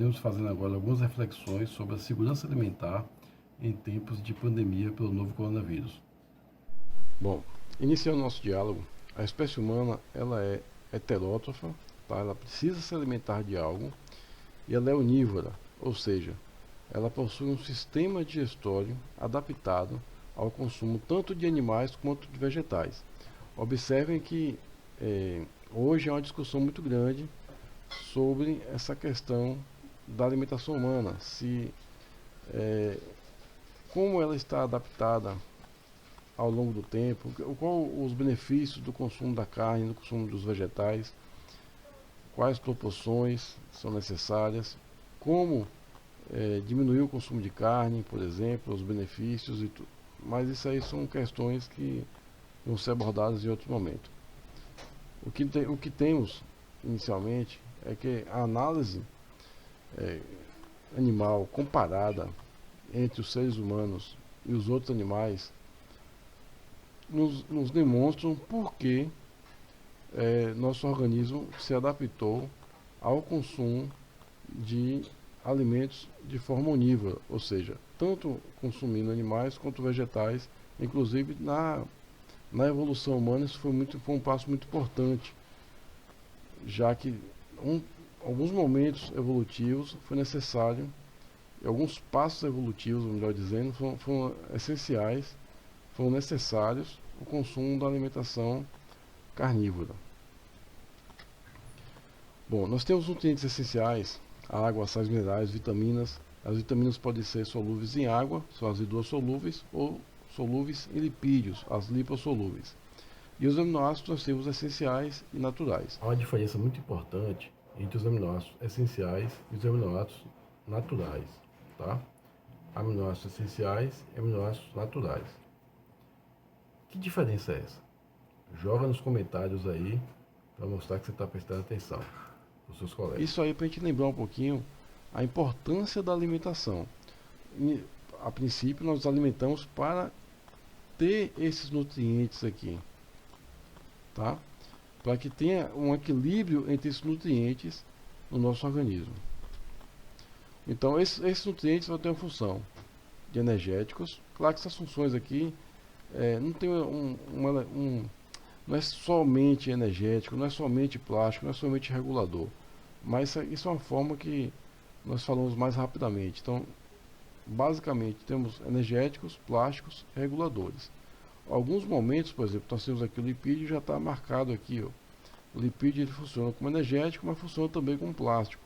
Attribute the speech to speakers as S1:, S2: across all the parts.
S1: estaremos fazendo agora algumas reflexões sobre a segurança alimentar em tempos de pandemia pelo novo coronavírus.
S2: Bom, iniciando nosso diálogo, a espécie humana ela é heterótrofa, tá? Ela precisa se alimentar de algo e ela é onívora, ou seja, ela possui um sistema digestório adaptado ao consumo tanto de animais quanto de vegetais. Observem que hoje há uma discussão muito grande sobre essa questão da alimentação humana, se como ela está adaptada ao longo do tempo, qual os benefícios do consumo da carne, do consumo dos vegetais, quais proporções são necessárias, como diminuir o consumo de carne, por exemplo, os benefícios e tudo. Mas isso aí são questões que vão ser abordadas em outro momento. O que temos inicialmente é que a análise animal comparada entre os seres humanos e os outros animais nos demonstram por que nosso organismo se adaptou ao consumo de alimentos de forma onívora, ou seja, tanto consumindo animais quanto vegetais, inclusive na evolução humana isso foi um passo muito importante, já que alguns momentos evolutivos foi necessário, alguns passos evolutivos, melhor dizendo, foram essenciais, foram necessários o consumo da alimentação carnívora. Bom, nós temos nutrientes essenciais, água, sais minerais, vitaminas. As vitaminas podem ser solúveis em água, são as hidrossolúveis, ou solúveis em lipídios, as lipossolúveis. E os aminoácidos nós temos essenciais e naturais.
S1: Há uma diferença muito importante entre os aminoácidos essenciais e os aminoácidos naturais, tá? Aminoácidos essenciais e aminoácidos naturais. Que diferença é essa? Joga nos comentários aí para mostrar que você está prestando atenção os seus colegas.
S2: Isso aí para a gente lembrar um pouquinho a importância da alimentação. A princípio nós nos alimentamos para ter esses nutrientes aqui, tá? Para que tenha um equilíbrio entre esses nutrientes no nosso organismo. Então esses nutrientes vão ter uma função de energéticos. Claro que essas funções aqui não tem não é somente energético, não é somente plástico, não é somente regulador, mas isso é uma forma que nós falamos mais rapidamente. Então, basicamente, temos energéticos, plásticos e reguladores. Alguns momentos, por exemplo, nós temos aqui o lipídio, já está marcado aqui, ó. O lipídio ele funciona como energético, mas funciona também como plástico.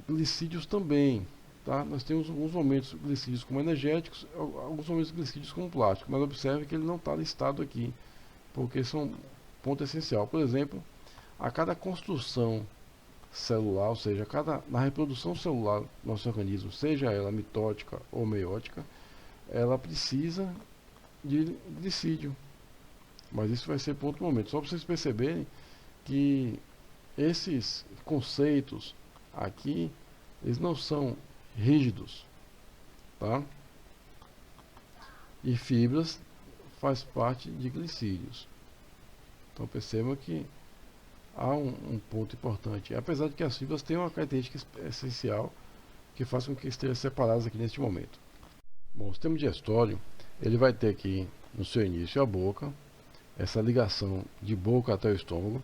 S2: Glicídios também, tá? Nós temos alguns momentos glicídios como energéticos, alguns momentos glicídios como plástico, mas observe que ele não está listado aqui, porque são ponto essencial. Por exemplo, a cada construção celular, ou seja, na reprodução celular do nosso organismo, seja ela mitótica ou meiótica, ela precisa de glicídio. Mas isso vai ser por outro momento. Só para vocês perceberem que esses conceitos aqui, eles não são rígidos, tá? E fibras faz parte de glicídios. Então percebam que há um ponto importante. Apesar de que as fibras têm uma característica essencial que faz com que estejam separadas aqui neste momento. Bom, o sistema digestório, ele vai ter aqui no seu início a boca, essa ligação de boca até o estômago.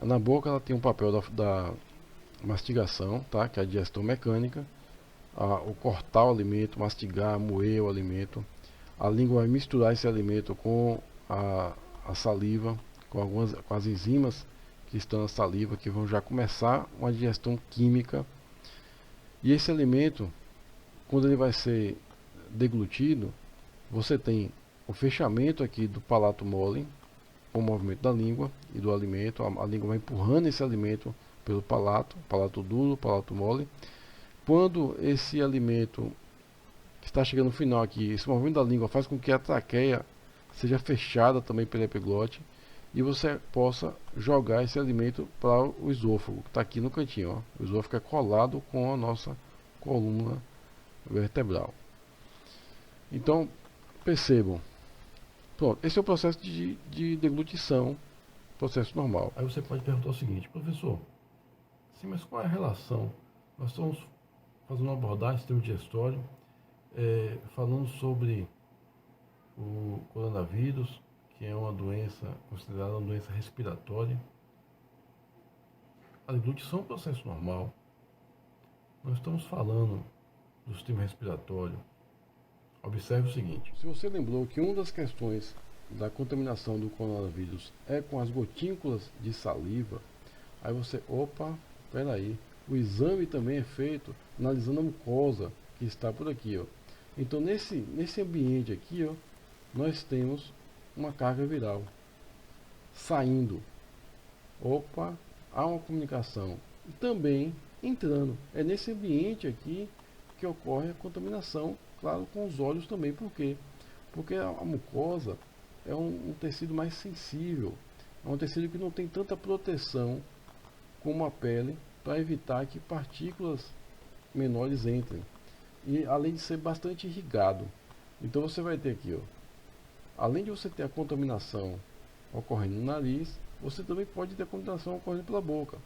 S2: Na boca ela tem um papel da mastigação, tá? Que é a digestão mecânica, o cortar o alimento, mastigar, moer o alimento. A língua vai misturar esse alimento com a saliva, com as enzimas que estão na saliva, que vão já começar uma digestão química. E esse alimento, quando ele vai ser deglutido, você tem o fechamento aqui do palato mole, com o movimento da língua e do alimento. A língua vai empurrando esse alimento pelo palato duro, palato mole. Quando esse alimento está chegando no final aqui, esse movimento da língua faz com que a traqueia seja fechada também pela epiglote e você possa jogar esse alimento para o esôfago, que está aqui no cantinho, ó. O esôfago é colado com a nossa coluna vertebral. Então, percebam. Pronto, esse é o processo de deglutição, processo normal.
S1: Aí você pode perguntar o seguinte: professor, Sim, mas qual é a relação? Nós estamos fazendo uma abordagem do sistema digestório, falando sobre o coronavírus, que é uma doença considerada uma doença respiratória. A deglutição é um processo normal. Nós estamos falando do sistema respiratório. Observe o seguinte:
S2: Se você lembrou que uma das questões da contaminação do coronavírus é com as gotículas de saliva, aí você, opa, peraí, o exame também é feito analisando a mucosa que está por aqui, ó. Então nesse ambiente aqui, ó, nós temos uma carga viral saindo. Opa, há uma comunicação. E também entrando. É nesse ambiente aqui que ocorre a contaminação, claro, com os olhos também. Por quê? Porque a mucosa é um tecido mais sensível. É um tecido que não tem tanta proteção como a pele para evitar que partículas menores entrem. E além de ser bastante irrigado. Então você vai ter aqui, ó, além de você ter a contaminação ocorrendo no nariz, você também pode ter a contaminação ocorrendo pela boca.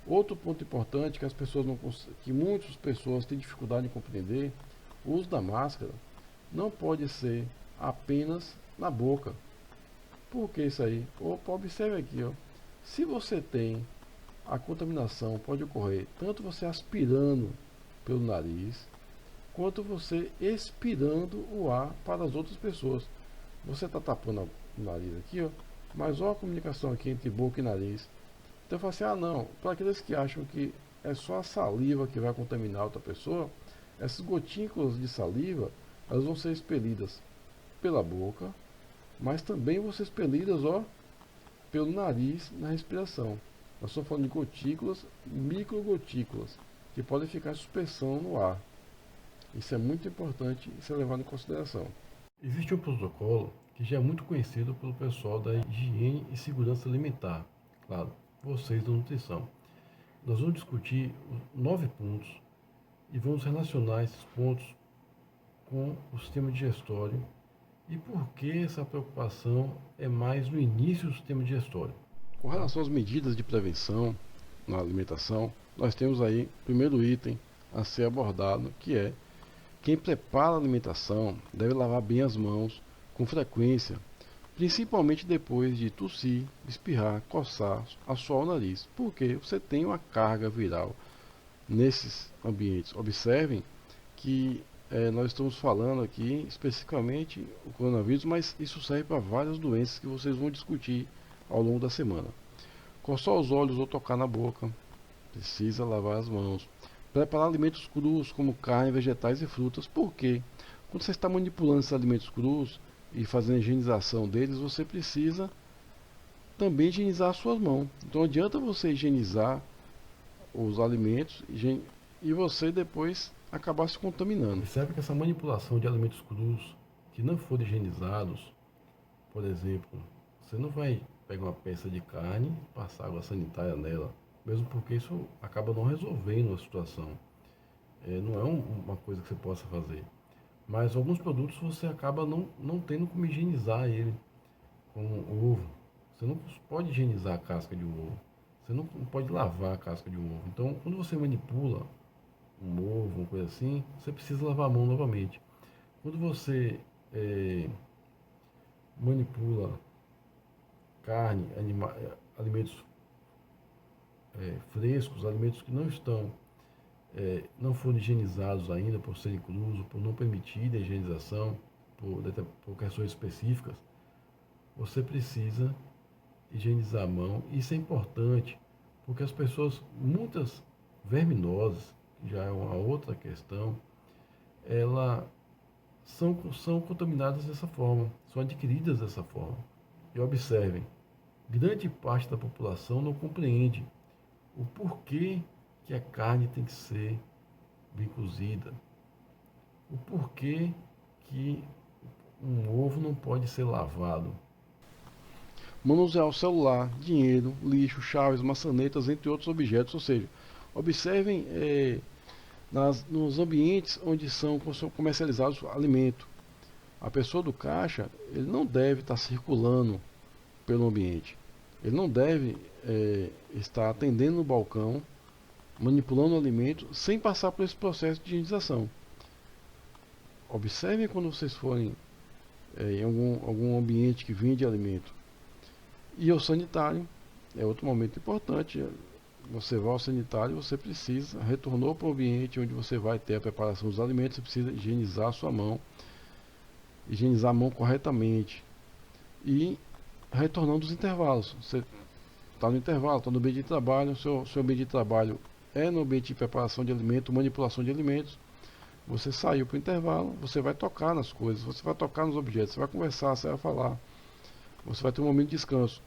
S2: Outro ponto importante que as pessoas não que muitas pessoas têm dificuldade em compreender, o uso da máscara não pode ser apenas na boca. Por que isso aí? Opa, observe aqui, ó. Se você tem a contaminação, pode ocorrer tanto você aspirando pelo nariz, quanto você expirando o ar para as outras pessoas. Você está tapando o nariz aqui, ó, mas olha a comunicação aqui entre boca e nariz. Então eu falo assim, ah não, para aqueles que acham que é só a saliva que vai contaminar outra pessoa, essas gotículas de saliva, elas vão ser expelidas pela boca, mas também vão ser expelidas, ó, pelo nariz na respiração. Nós estamos falando de gotículas, microgotículas, que podem ficar em suspensão no ar. Isso é muito importante e ser levado em consideração.
S1: existe um protocolo que já é muito conhecido pelo pessoal da higiene e segurança alimentar, claro, vocês da nutrição. Nós vamos discutir 9 pontos e vamos relacionar esses pontos com o sistema digestório e por que essa preocupação é mais no início do sistema digestório.
S2: Com relação às medidas de prevenção na alimentação, nós temos aí o primeiro item a ser abordado, que é quem prepara a alimentação deve lavar bem as mãos com frequência, principalmente depois de tossir, espirrar, coçar, assoar o nariz, porque você tem uma carga viral nesses ambientes. Observem que nós estamos falando aqui especificamente o coronavírus, mas isso serve para várias doenças que vocês vão discutir ao longo da semana. Coçar os olhos ou tocar na boca, precisa lavar as mãos. Preparar alimentos crus como carne, vegetais e frutas. Por quê? Quando você está manipulando esses alimentos crus e fazendo a higienização deles, você precisa também higienizar as suas mãos. Então não adianta você higienizar os alimentos e você depois acabar se contaminando.
S1: Observe que essa manipulação de alimentos crus que não forem higienizados, por exemplo, você não vai pegar uma peça de carne e passar água sanitária nela, mesmo porque isso acaba não resolvendo a situação. Não é uma coisa que você possa fazer. Mas alguns produtos você acaba não tendo como higienizar ele, como o ovo. Você não pode higienizar a casca de um ovo. Você não pode lavar a casca de um ovo. Então, quando você manipula um ovo, uma coisa assim, você precisa lavar a mão novamente. Quando você manipula carne, alimentos frescos, alimentos que não foram higienizados ainda por serem crus, por não permitir a higienização, por questões específicas, você precisa higienizar a mão. Isso é importante, porque as pessoas, muitas verminosas, que já é uma outra questão, elas são contaminadas dessa forma, são adquiridas dessa forma. E observem, grande parte da população não compreende o porquê que a carne tem que ser bem cozida, o porquê que um ovo não pode ser lavado.
S2: Manusear o celular, dinheiro, lixo, chaves, maçanetas, entre outros objetos. Ou seja, observem nos ambientes onde são comercializados alimentos. A pessoa do caixa, ele não deve estar circulando pelo ambiente. Ele não deve estar atendendo no balcão manipulando o alimento sem passar por esse processo de higienização. Observem quando vocês forem em algum ambiente que vende alimento. E o sanitário é outro momento importante. Você vai ao sanitário, você precisa, retornou para o ambiente onde você vai ter a preparação dos alimentos, você precisa higienizar a sua mão, higienizar a mão corretamente. E retornando dos intervalos. Você está no intervalo, está no ambiente de trabalho, seu ambiente de trabalho é no ambiente de preparação de alimento, manipulação de alimentos. Você saiu para o intervalo, você vai tocar nas coisas, você vai tocar nos objetos, você vai conversar, você vai falar, você vai ter um momento de descanso.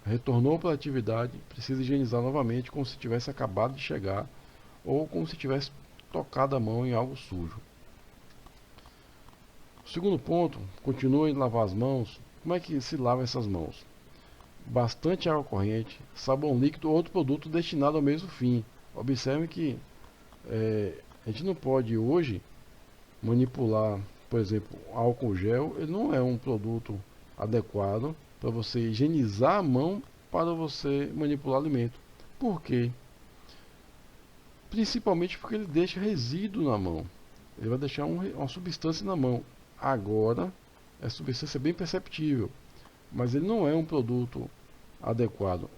S2: Retornou para a atividade, precisa higienizar novamente como se tivesse acabado de chegar ou como se tivesse tocado a mão em algo sujo. Segundo ponto, continue a lavar as mãos. Como é que se lava essas mãos? Bastante água corrente, sabão líquido ou outro produto destinado ao mesmo fim. Observe que a gente não pode hoje manipular, por exemplo, álcool gel. Ele não é um produto adequado para você higienizar a mão para você manipular alimento. Por quê? Principalmente porque ele deixa resíduo na mão. Ele vai deixar uma substância na mão. Agora, essa substância é bem perceptível, mas ele não é um produto adequado.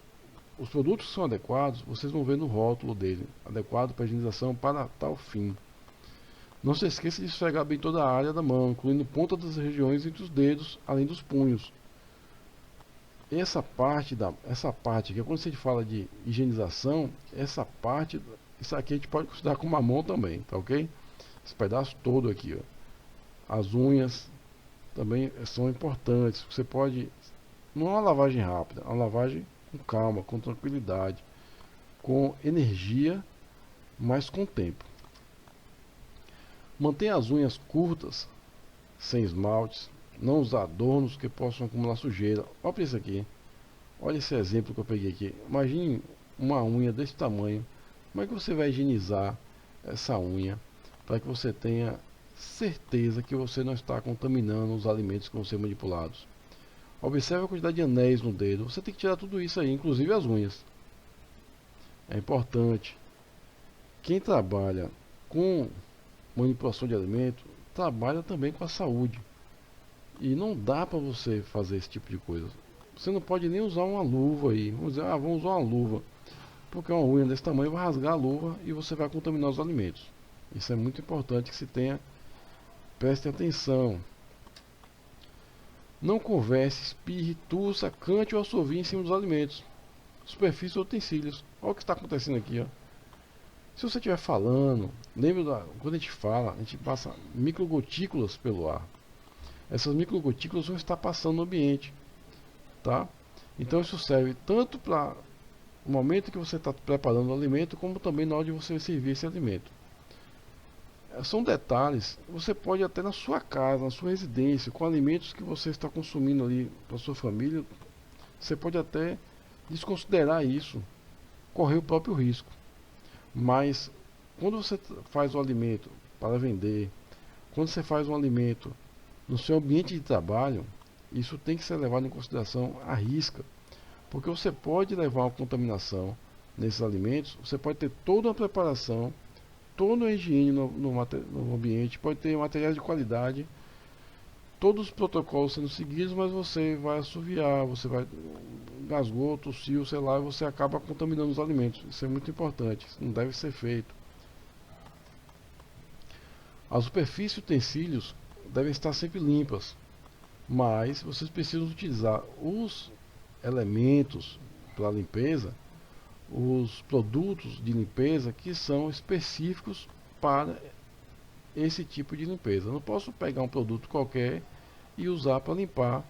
S2: Os produtos que são adequados, vocês vão ver no rótulo dele, adequado para higienização para tal fim. Não se esqueça de esfregar bem toda a área da mão, incluindo ponta das regiões entre os dedos, além dos punhos. Essa parte que é quando você fala de higienização, isso aqui a gente pode considerar como a mão também, tá ok? Esse pedaço todo aqui, ó. As unhas também são importantes. Você pode, não é uma lavagem rápida, é uma lavagem com calma, com tranquilidade, com energia, mas com tempo. Mantenha as unhas curtas, sem esmaltes, não usar adornos que possam acumular sujeira. Olha isso aqui, olha esse exemplo que eu peguei aqui. Imagine uma unha desse tamanho. Como é que você vai higienizar essa unha para que você tenha certeza que você não está contaminando os alimentos que vão ser manipulados? Observe a quantidade de anéis no dedo. Você tem que tirar tudo isso aí, inclusive as unhas. É importante. Quem trabalha com manipulação de alimento trabalha também com a saúde. E não dá para você fazer esse tipo de coisa. Você não pode nem usar uma luva aí. Vamos dizer, vamos usar uma luva. Porque uma unha desse tamanho vai rasgar a luva e você vai contaminar os alimentos. Isso é muito importante que se tenha. Preste atenção. Não converse, espirre, tussa, cante ou assovie em cima dos alimentos, superfícies ou utensílios. Olha o que está acontecendo aqui, ó. Se você estiver falando, quando a gente fala, a gente passa microgotículas pelo ar. Essas microgotículas vão estar passando no ambiente, tá? Então isso serve tanto para o momento que você está preparando o alimento, como também na hora de você servir esse alimento. São detalhes, você pode até na sua casa, na sua residência, com alimentos que você está consumindo ali para sua família, você pode até desconsiderar isso, correr o próprio risco. Mas quando você faz o alimento para vender, quando você faz um alimento no seu ambiente de trabalho, isso tem que ser levado em consideração à risca, porque você pode levar uma contaminação nesses alimentos, você pode ter toda uma preparação, toda a higiene no ambiente, pode ter materiais de qualidade, todos os protocolos sendo seguidos, mas você vai assoviar, você vai engasgou, tossiu, sei lá, e você acaba contaminando os alimentos. Isso é muito importante, isso não deve ser feito. As superfícies e utensílios devem estar sempre limpas, mas vocês precisam utilizar os elementos para limpeza, os produtos de limpeza que são específicos para esse tipo de limpeza. Eu não posso pegar um produto qualquer e usar para limpar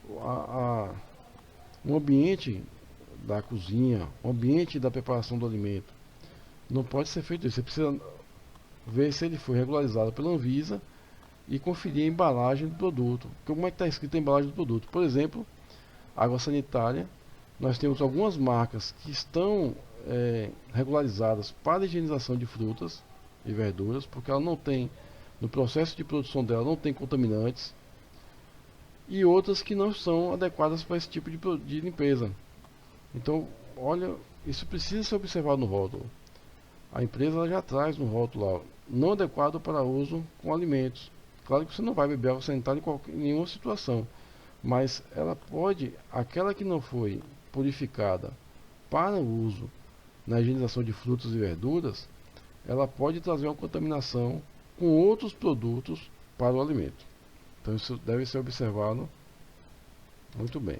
S2: o ambiente da cozinha, o ambiente da preparação do alimento. Não pode ser feito isso. Você precisa ver se ele foi regularizado pela Anvisa e conferir a embalagem do produto. Como é que está escrito a embalagem do produto? Por exemplo, água sanitária. Nós temos algumas marcas que estão regularizadas para a higienização de frutas e verduras, porque ela não tem, no processo de produção dela, não tem contaminantes, e outras que não são adequadas para esse tipo de limpeza. Então, olha, isso precisa ser observado no rótulo. A empresa ela já traz no rótulo lá, não adequado para uso com alimentos. Claro que você não vai beber água sanitária em nenhuma situação, mas ela pode, aquela que não foi purificada para o uso na higienização de frutas e verduras, ela pode trazer uma contaminação com outros produtos para o alimento. Então isso deve ser observado muito bem.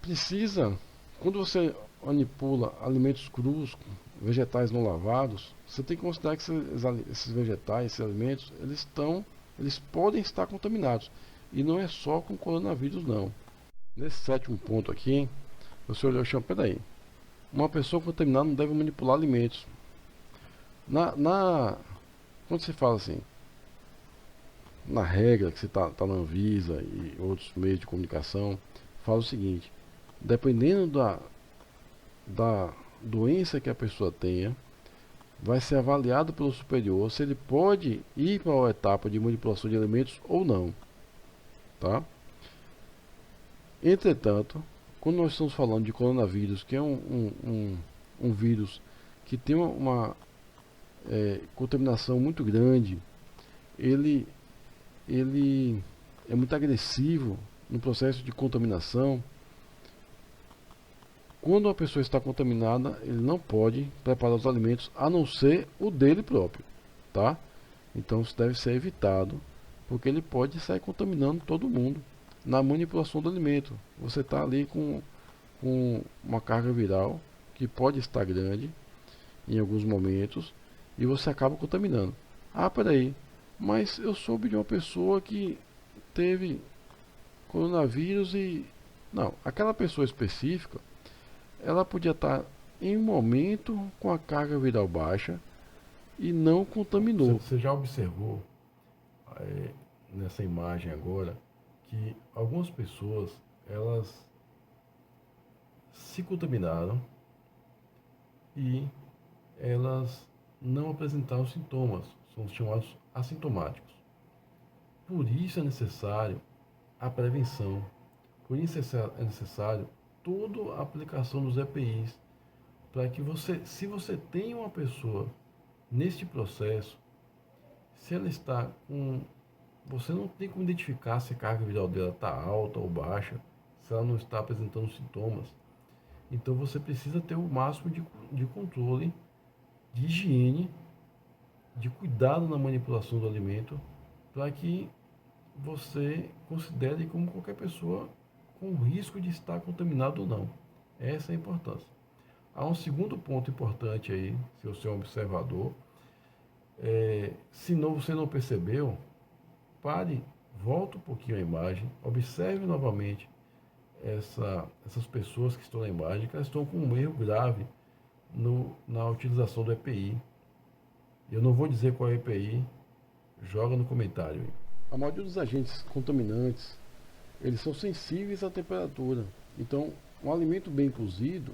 S2: Precisa, quando você manipula alimentos crus, vegetais não lavados, você tem que considerar que esses vegetais, esses alimentos, eles podem estar contaminados. E não é só com coronavírus não. Nesse sétimo ponto aqui, você olhou e chama, peraí, uma pessoa contaminada não deve manipular alimentos. Quando se fala assim, na regra que você tá na Anvisa e outros meios de comunicação, fala o seguinte, dependendo da doença que a pessoa tenha, vai ser avaliado pelo superior se ele pode ir para a etapa de manipulação de alimentos ou não, tá? Entretanto, quando nós estamos falando de coronavírus, que é um vírus que tem uma contaminação muito grande, ele, ele é muito agressivo no processo de contaminação. Quando uma pessoa está contaminada, ele não pode preparar os alimentos a não ser o dele próprio, tá? Então isso deve ser evitado, porque ele pode sair contaminando todo mundo na manipulação do alimento. Você está ali com uma carga viral que pode estar grande em alguns momentos e você acaba contaminando. Ah, peraí, mas eu soube de uma pessoa que teve coronavírus e... Não, aquela pessoa específica, ela podia estar em um momento com a carga viral baixa e não contaminou.
S1: Você já observou nessa imagem agora que algumas pessoas elas se contaminaram e elas não apresentaram sintomas, são chamados assintomáticos. Por isso é necessário a prevenção, por isso é necessário toda a aplicação dos EPIs, para que você, se você tem uma pessoa neste processo, se ela está com, você não tem como identificar se a carga viral dela está alta ou baixa, se ela não está apresentando sintomas. Então você precisa ter o máximo de controle, de higiene, de cuidado na manipulação do alimento, para que você considere como qualquer pessoa com risco de estar contaminado ou não. Essa é a importância. Há um segundo ponto importante aí, se você é um observador, se você não percebeu, pare, volta um pouquinho a imagem, observe novamente essas pessoas que estão na imagem, que elas estão com um erro grave na utilização do EPI. Eu não vou dizer qual é o EPI, joga no comentário aí.
S2: A maioria dos agentes contaminantes, eles são sensíveis à temperatura. Então, um alimento bem cozido,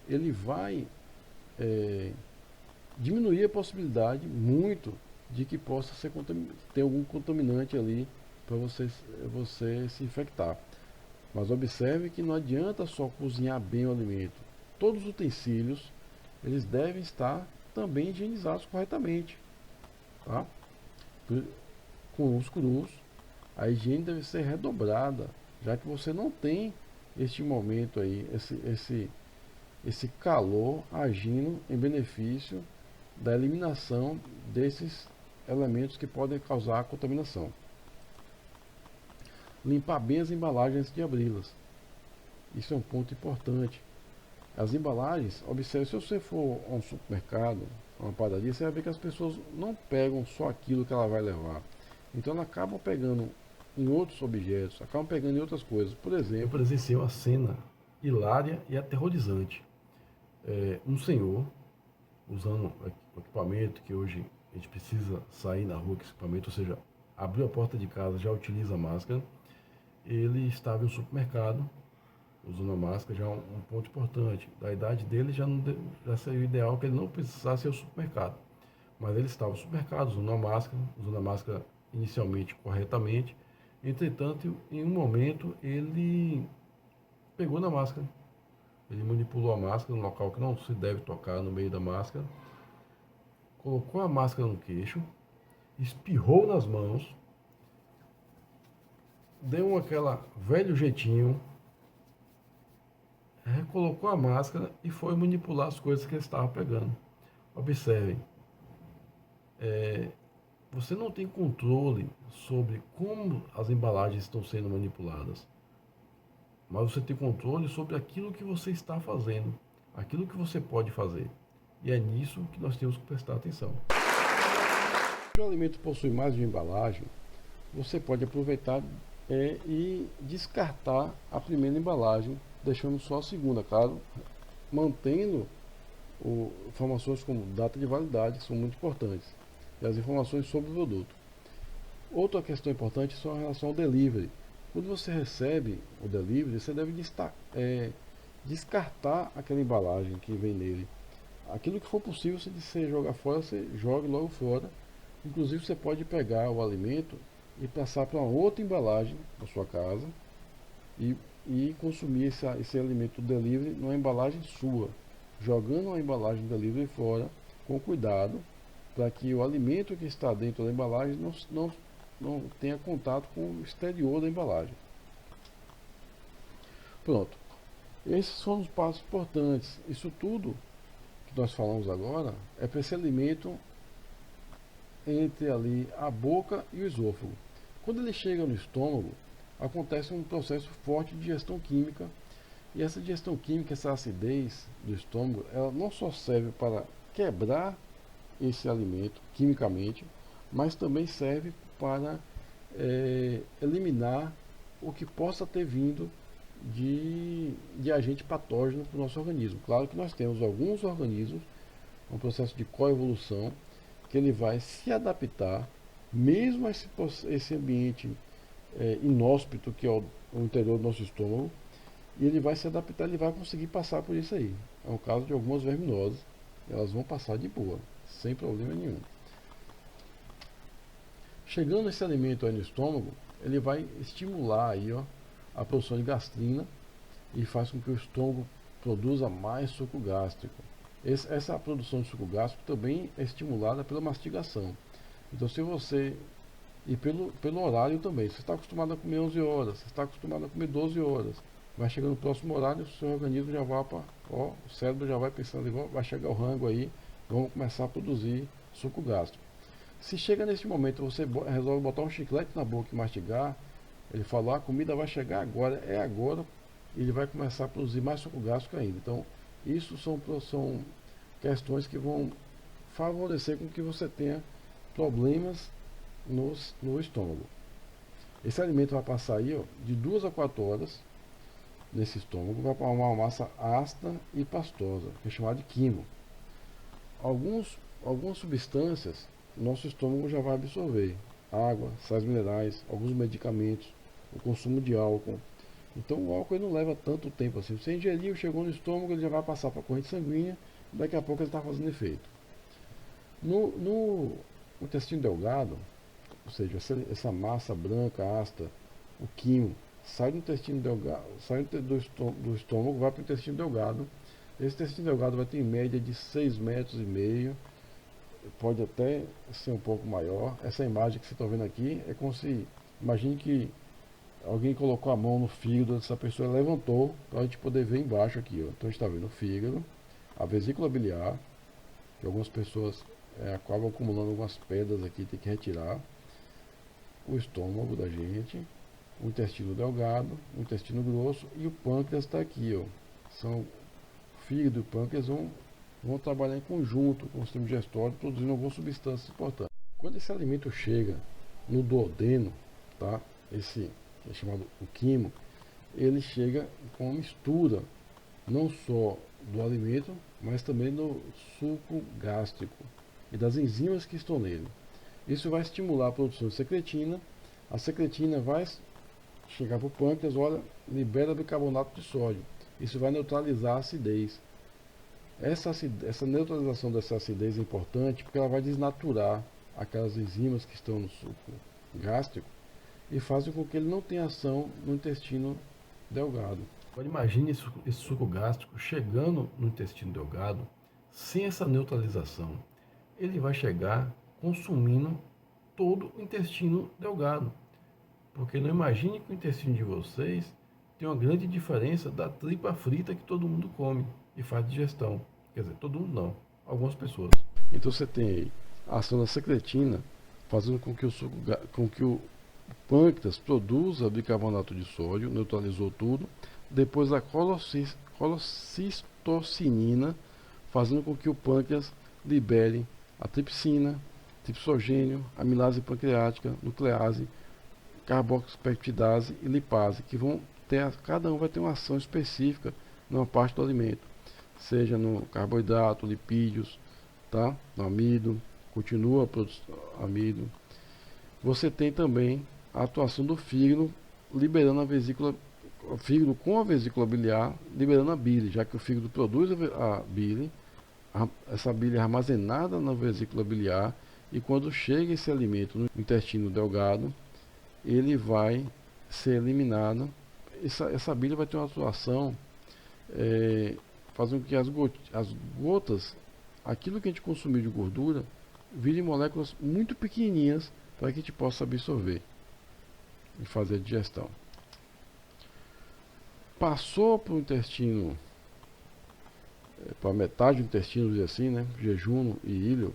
S2: ele vai diminuir a possibilidade muito de que possa ter algum contaminante ali para você se infectar. Mas observe que não adianta só cozinhar bem o alimento. Todos os utensílios, eles devem estar também higienizados corretamente, tá? Com os crus, a higiene deve ser redobrada, já que você não tem este momento aí, esse calor agindo em benefício da eliminação desses elementos que podem causar a contaminação. Limpar bem as embalagens antes de abri-las. Isso é um ponto importante. As embalagens, observe, se você for a um supermercado, a uma padaria, você vai ver que as pessoas não pegam só aquilo que ela vai levar. Então ela acaba pegando em outros objetos, acabam pegando em outras coisas. Por exemplo,
S1: eu presenciei uma cena hilária e aterrorizante. Um senhor usando o equipamento que hoje a gente precisa sair na rua com esse equipamento, ou seja, abriu a porta de casa, já utiliza a máscara. Ele estava em um supermercado usando a máscara, já um ponto importante. Da idade dele já seria o ideal que ele não precisasse ir ao supermercado. Mas ele estava no supermercado usando a máscara inicialmente corretamente. Entretanto, em um momento ele pegou na máscara Ele manipulou a máscara no local que não se deve tocar, no meio da máscara, colocou a máscara no queixo, espirrou nas mãos, deu aquela velho jeitinho, recolocou a máscara e foi manipular as coisas que ele estava pegando. Observem, você não tem controle sobre como as embalagens estão sendo manipuladas, mas você tem controle sobre aquilo que você está fazendo, aquilo que você pode fazer. E é nisso que nós temos que prestar atenção.
S2: Se o alimento possui mais de uma embalagem, você pode aproveitar e descartar a primeira embalagem, deixando só a segunda, claro, mantendo informações como data de validade, que são muito importantes, e as informações sobre o produto. Outra questão importante é em relação ao delivery. Quando você recebe o delivery, você deve descartar aquela embalagem que vem nele. Aquilo que for possível, se você jogar fora, você joga logo fora. Inclusive, você pode pegar o alimento e passar para uma outra embalagem na sua casa e consumir esse alimento delivery numa embalagem sua, jogando a embalagem delivery fora com cuidado, para que o alimento que está dentro da embalagem não tenha contato com o exterior da embalagem. Pronto. Esses são os passos importantes. Isso tudo que nós falamos agora é para esse alimento entre ali a boca e o esôfago. Quando ele chega no estômago, acontece um processo forte de digestão química, e essa digestão química, essa acidez do estômago, ela não só serve para quebrar esse alimento quimicamente, mas também serve para eliminar o que possa ter vindo de agente patógeno para o nosso organismo. Claro que nós temos alguns organismos, um processo de coevolução, que ele vai se adaptar, mesmo a esse ambiente inóspito que é o interior do nosso estômago, e ele vai se adaptar, ele vai conseguir passar por isso aí. É o caso de algumas verminoses, elas vão passar de boa, sem problema nenhum. Chegando esse alimento aí no estômago, ele vai estimular aí, ó, a produção de gastrina e faz com que o estômago produza mais suco gástrico. Essa produção de suco gástrico também é estimulada pela mastigação. Então, se você... E pelo horário também. Você está acostumado a comer 11 horas, você está acostumado a comer 12 horas. Vai chegando no próximo horário, o seu organismo já vai para... o cérebro já vai pensando, vai chegar o rango aí, vamos começar a produzir suco gástrico. Se chega nesse momento, você resolve botar um chiclete na boca e mastigar, ele fala, a comida vai chegar agora, é agora, e ele vai começar a produzir mais suco gástrico ainda. Então, isso são questões que vão favorecer com que você tenha problemas no estômago. Esse alimento vai passar aí, ó, de 2 a 4 horas nesse estômago, vai para uma massa ácida e pastosa, que é chamada de quimo. Algumas substâncias nosso estômago já vai absorver: água, sais minerais, alguns medicamentos, o consumo de álcool. Então o álcool ele não leva tanto tempo assim. Você ingeriu, chegou no estômago, ele já vai passar para a corrente sanguínea, daqui a pouco ele está fazendo efeito. No intestino delgado, ou seja, essa massa branca, ácida, o quimo, sai do intestino delgado, sai do estômago, vai para o intestino delgado. Esse intestino delgado vai ter em média de 6,5 metros, pode até ser um pouco maior. Essa imagem que você está vendo aqui é como se, imagine que alguém colocou a mão no fígado dessa pessoa e levantou para a gente poder ver embaixo aqui, ó. Então a gente está vendo o fígado, a vesícula biliar, que algumas pessoas acabam acumulando algumas pedras aqui, tem que retirar, o estômago da gente, o intestino delgado, o intestino grosso e o pâncreas está aqui, ó. São o fígado e o pâncreas vão trabalhar em conjunto com o sistema digestório, produzindo algumas substâncias importantes. Quando esse alimento chega no duodeno, tá? Esse é chamado o quimo, ele chega com uma mistura não só do alimento, mas também do suco gástrico e das enzimas que estão nele. Isso vai estimular a produção de secretina. A secretina vai chegar para o pâncreas, olha, libera bicarbonato de sódio. Isso vai neutralizar a acidez. Essa neutralização dessa acidez é importante porque ela vai desnaturar aquelas enzimas que estão no suco gástrico e fazem com que ele não tenha ação no intestino delgado.
S1: Agora imagine esse suco gástrico chegando no intestino delgado sem essa neutralização. Ele vai chegar consumindo todo o intestino delgado. Porque não imagine que o intestino de vocês tem uma grande diferença da tripa frita que todo mundo come e faz digestão. Quer dizer, todo mundo não, algumas pessoas.
S2: Então você tem aí a ação da secretina fazendo com que o pâncreas produza bicarbonato de sódio, neutralizou tudo. Depois a colocistocinina fazendo com que o pâncreas libere a tripsina, tripsogênio, amilase pancreática, nuclease, carboxipeptidase e lipase, que vão ter, cada um vai ter uma ação específica numa parte do alimento, seja no carboidrato, lipídios, tá? No amido, continua a produção amido. Você tem também a atuação do fígado liberando a vesícula, o fígado com a vesícula biliar liberando a bile, já que o fígado produz a bile, essa bile é armazenada na vesícula biliar e quando chega esse alimento no intestino delgado, ele vai ser eliminado. Essa bile vai ter uma atuação fazendo com que as gotas, aquilo que a gente consumiu de gordura, virem moléculas muito pequenininhas para que a gente possa absorver e fazer a digestão. Passou para o intestino, para metade do intestino, dizer assim, né, jejum e ilho,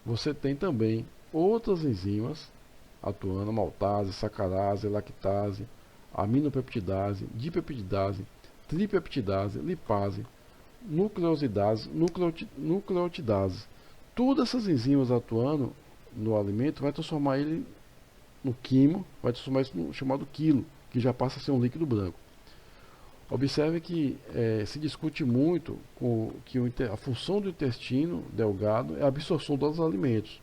S2: você tem também outras enzimas atuando, maltase, sacarase, lactase, aminopeptidase, dipeptidase, tripeptidase, lipase, nucleosidase, nucleotidase. Todas essas enzimas atuando no alimento vai transformar ele no quimo, vai transformar isso no chamado quilo, que já passa a ser um líquido branco. Observe que se discute muito que a função do intestino delgado é a absorção dos alimentos.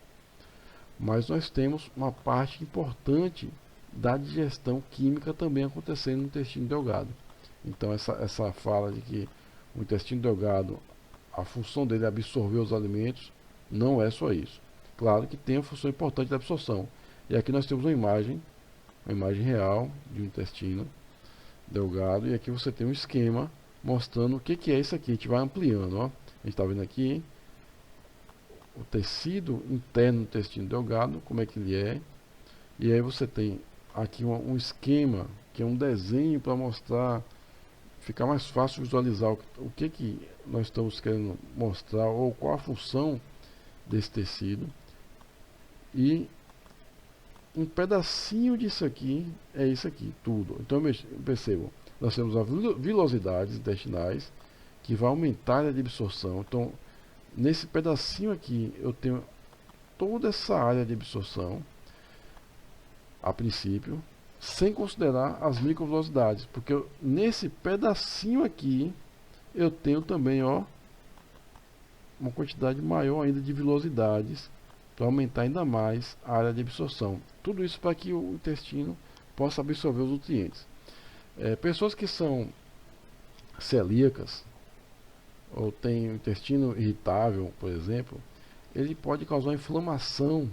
S2: Mas nós temos uma parte importante da digestão química também acontecendo no intestino delgado. Então essa fala de que o intestino delgado, a função dele é absorver os alimentos, não é só isso. Claro que tem a função importante da absorção. E aqui nós temos uma imagem real de um intestino delgado, e aqui você tem um esquema mostrando o que é isso aqui. A gente vai ampliando, ó. A gente está vendo aqui o tecido interno do intestino delgado, como é que ele é, e aí você tem aqui um esquema, que é um desenho para mostrar, ficar mais fácil visualizar o que nós estamos querendo mostrar, ou qual a função desse tecido, e um pedacinho disso aqui é isso aqui, tudo. Então percebam, nós temos as vilosidades intestinais, que vai aumentar a área de absorção. Então, nesse pedacinho aqui, eu tenho toda essa área de absorção, a princípio, sem considerar as microvelocidades, porque nesse pedacinho aqui, eu tenho também, ó, uma quantidade maior ainda de velocidades, para aumentar ainda mais a área de absorção. Tudo isso para que o intestino possa absorver os nutrientes. Pessoas que são celíacas, ou têm o intestino irritável, por exemplo, ele pode causar inflamação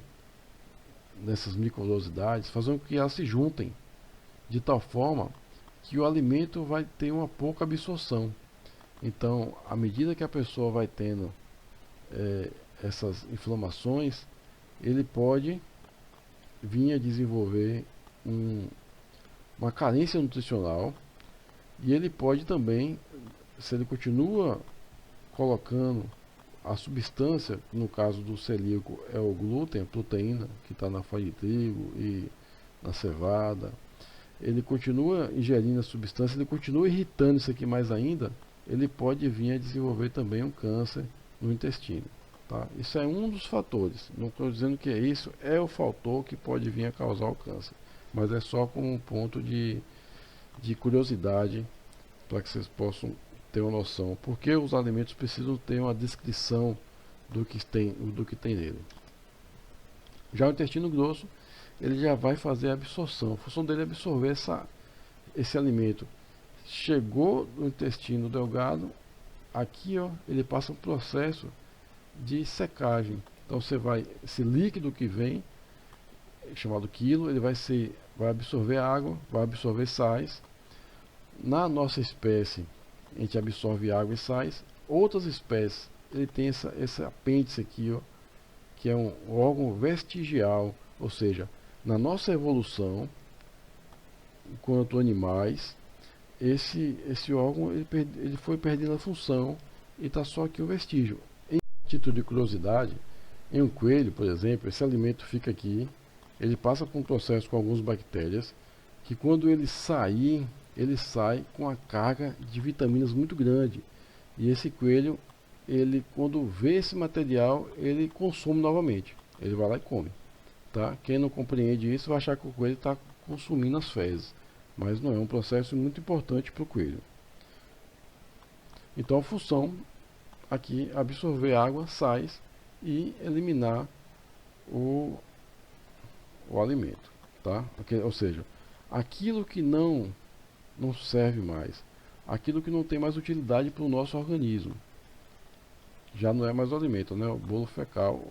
S2: nessas microvelocidades, fazendo com que elas se juntem, de tal forma que o alimento vai ter uma pouca absorção. Então, à medida que a pessoa vai tendo essas inflamações, ele pode vir a desenvolver uma carência nutricional, e ele pode também, se ele continua colocando a substância, no caso do celíaco é o glúten, a proteína que está na farinha de trigo e na cevada, ele continua ingerindo a substância, ele continua irritando isso aqui mais ainda, ele pode vir a desenvolver também um câncer no intestino. Tá? Isso é um dos fatores, não estou dizendo que isso é o fator que pode vir a causar o câncer, mas é só como um ponto de curiosidade para que vocês possam ter uma noção, porque os alimentos precisam ter uma descrição do que tem nele. Já o intestino grosso, ele já vai fazer a absorção, a função dele é absorver esse alimento. Chegou no intestino delgado, aqui ó, ele passa um processo de secagem. Então esse líquido que vem, chamado quilo, ele vai absorver água, vai absorver sais. na nossa espécie a gente absorve água e sais, outras espécies ele tem esse apêndice aqui, ó, que é um órgão vestigial, ou seja, na nossa evolução, enquanto animais, esse órgão ele foi perdendo a função e está só aqui o vestígio. Em título de curiosidade, em um coelho, por exemplo, esse alimento fica aqui, ele passa por um processo com algumas bactérias, que quando ele sair, ele sai com a carga de vitaminas muito grande. E esse coelho, ele quando vê esse material, ele consome novamente. Ele vai lá e come. Tá? Quem não compreende isso vai achar que o coelho está consumindo as fezes. Mas não é um processo muito importante para o coelho. Então a função aqui é absorver água, sais e eliminar o alimento. Tá? Ou seja, aquilo que não serve mais, aquilo que não tem mais utilidade para o nosso organismo, já não é mais o alimento, né? O bolo fecal.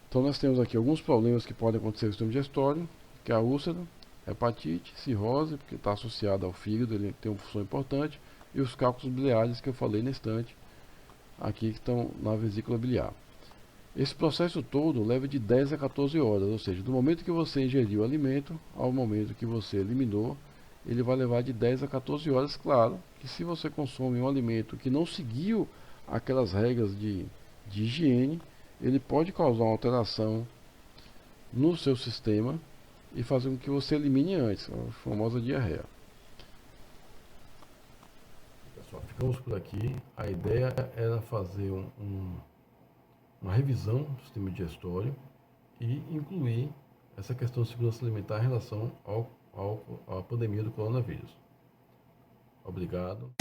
S2: Então nós temos aqui alguns problemas que podem acontecer no sistema digestório, que é a úlcera, hepatite, cirrose, porque está associada ao fígado, ele tem uma função importante, e os cálculos biliares que eu falei na estante, aqui que estão na vesícula biliar. Esse processo todo leva de 10 a 14 horas, ou seja, do momento que você ingeriu o alimento ao momento que você eliminou, ele vai levar de 10 a 14 horas. Claro que se você consome um alimento que não seguiu aquelas regras de higiene, ele pode causar uma alteração no seu sistema e fazer com que você elimine antes, a famosa diarreia.
S1: Pessoal, ficamos por aqui. A ideia era fazer uma revisão do sistema digestório e incluir essa questão de segurança alimentar em relação à pandemia do coronavírus. Obrigado.